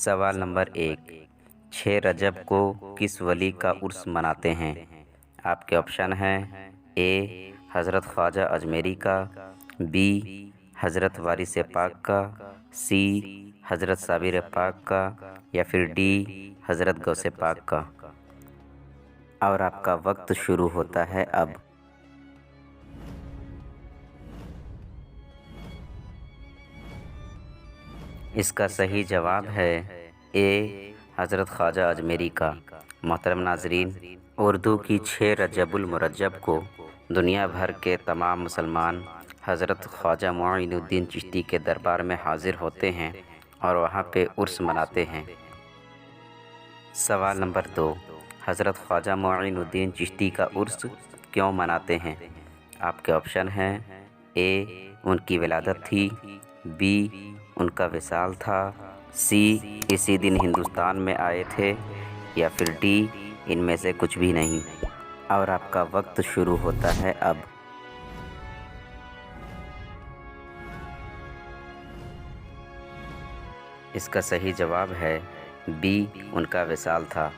सवाल नंबर 1। 6 रजब को किस वली का उर्स मनाते हैं? आपके ऑप्शन हैं ए हज़रत ख्वाजा अजमेरी का, बी हज़रत वारिस पाक का, सी हज़रत साबिर पाक का या फिर डी हज़रत गौसे पाक का। और आपका वक्त शुरू होता है अब। इसका सही जवाब है ए हज़रत ख्वाजा अजमेरी का। मोहतरम नाजरीन, उर्दू की 6 रजबुल मुरज्जब को दुनिया भर के तमाम मुसलमान हज़रत ख्वाजा मुइनुद्दीन चिश्ती के दरबार में हाज़िर होते हैं और वहाँ पे उर्स मनाते हैं। सवाल नंबर 2। हज़रत ख्वाजा मुइनुद्दीन चिश्ती का उर्स क्यों मनाते हैं? आपके ऑप्शन हैं ए उनकी विलादत थी, बी उनका विसाल था, सी इसी दिन हिंदुस्तान में आए थे या फिर डी इनमें से कुछ भी नहीं। और आपका वक्त शुरू होता है अब। इसका सही जवाब है बी उनका विसाल था।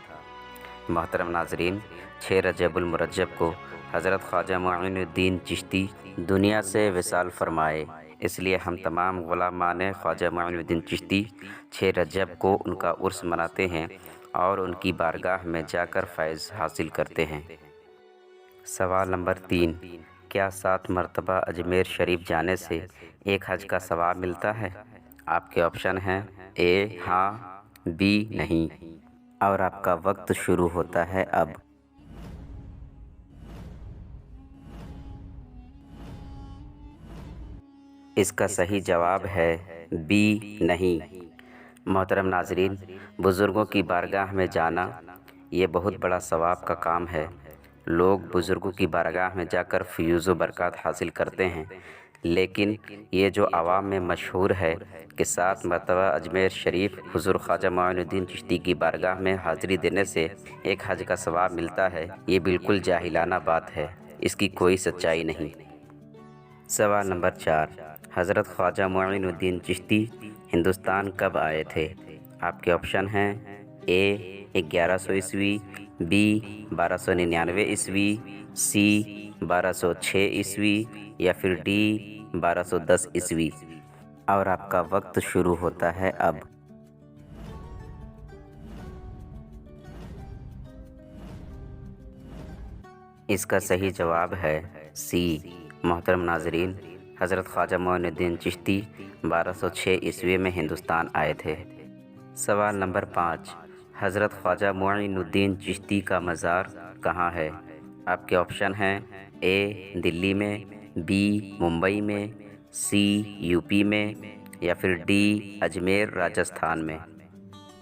मोहतरम नाजरीन, 6 रजबुल मुरज्जब को हज़रत ख्वाजा मुइनुद्दीन चिश्ती दुनिया से विसाल फरमाए, इसलिए हम तमाम गुलामान ख्वाजा मुइनुद्दीन चिश्ती 6 रजब को उनका उर्स मनाते हैं और उनकी बारगाह में जाकर फैज़ हासिल करते हैं। सवाल नंबर 3। क्या 7 मरतबा अजमेर शरीफ जाने से एक हज का सवाब मिलता है? आपके ऑप्शन हैं ए हाँ, बी नहीं। और आपका वक्त शुरू होता है अब। इसका सही जवाब है बी नहीं। मोहतरम नाजरीन, बुज़ुर्गों की बारगाह में जाना ये बहुत बड़ा सवाब का काम है। लोग बुज़ुर्गों की बारगाह में जाकर फ़यूज़ व बरक़ात हासिल करते हैं, लेकिन ये जो आवाम में मशहूर है कि 7 मरतबा अजमेर शरीफ हुज़ूर ख्वाजा मुइनुद्दीन चिश्ती की बारगाह में हाज़िरी देने से एक हज का सवाब मिलता है, ये बिल्कुल जाहिलाना बात है, इसकी कोई सच्चाई नहीं। सवाल नंबर 4। हज़रत ख्वाजा मुइनुद्दीन चिश्ती हिंदुस्तान कब आए थे? आपके ऑप्शन हैं ए 1100 ईस्वी, बी 1299 ईस्वी, सी 1206 ईस्वी या फिर डी 1210 ईस्वी। और आपका वक्त शुरू होता है अब। इसका सही जवाब है सी। मोहतरम नाजरीन, हज़रत ख्वाजा मुइनुद्दीन चिश्ती 1206 ईस्वी में हिंदुस्तान आए थे। सवाल नंबर 5। हज़रत ख्वाजा मुइनुद्दीन चिश्ती का मज़ार कहाँ है? आपके ऑप्शन हैं ए दिल्ली में, बी मुंबई में, सी यूपी में या फिर डी अजमेर राजस्थान में।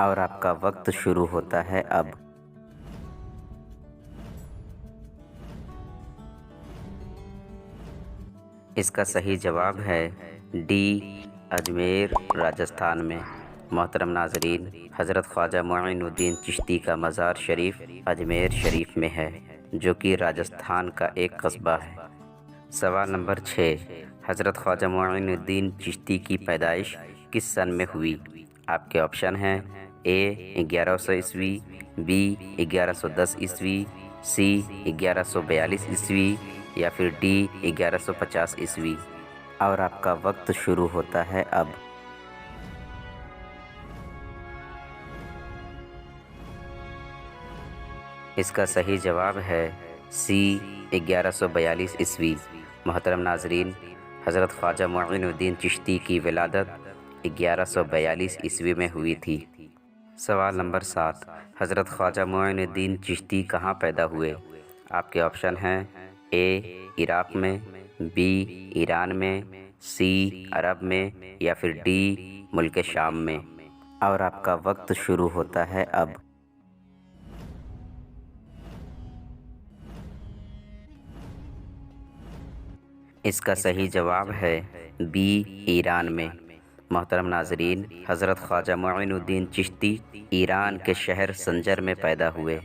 और आपका वक्त शुरू होता है अब। इसका सही जवाब है डी अजमेर राजस्थान में। मोहतरम नाजरीन, हज़रत ख्वाजा मुइनुद्दीन चिश्ती का मज़ार शरीफ अजमेर शरीफ में है, जो कि राजस्थान का एक कस्बा है। सवाल नंबर 6। हज़रत ख्वाजा मुइनुद्दीन चिश्ती की पैदाइश किस सन में हुई? आपके ऑप्शन हैं ए 1100 ईस्वी, बी 1110 ईस्वी, सी 1142 ईस्वी या फिर डी 1150 ईस्वी। और आपका वक्त शुरू होता है अब। इसका सही जवाब है सी 1142 ईस्वी। मोहतरम नाजरीन, हज़रत ख्वाजा मुइनुद्दीन चिश्ती की विलादत 1142 ईस्वी में हुई थी। सवाल नंबर 7। हज़रत ख्वाजा मुइनुद्दीन चिश्ती कहाँ पैदा हुए? आपके ऑप्शन हैं ए इराक़ में, बी ईरान में, सी अरब में या फिर डी मुल्क शाम में। और आपका वक्त शुरू होता है अब। इसका सही जवाब है बी ईरान में। मोहतरम नाजरीन, हज़रत ख्वाजा मुइनुद्दीन चिश्ती ईरान के शहर संजर में पैदा हुए।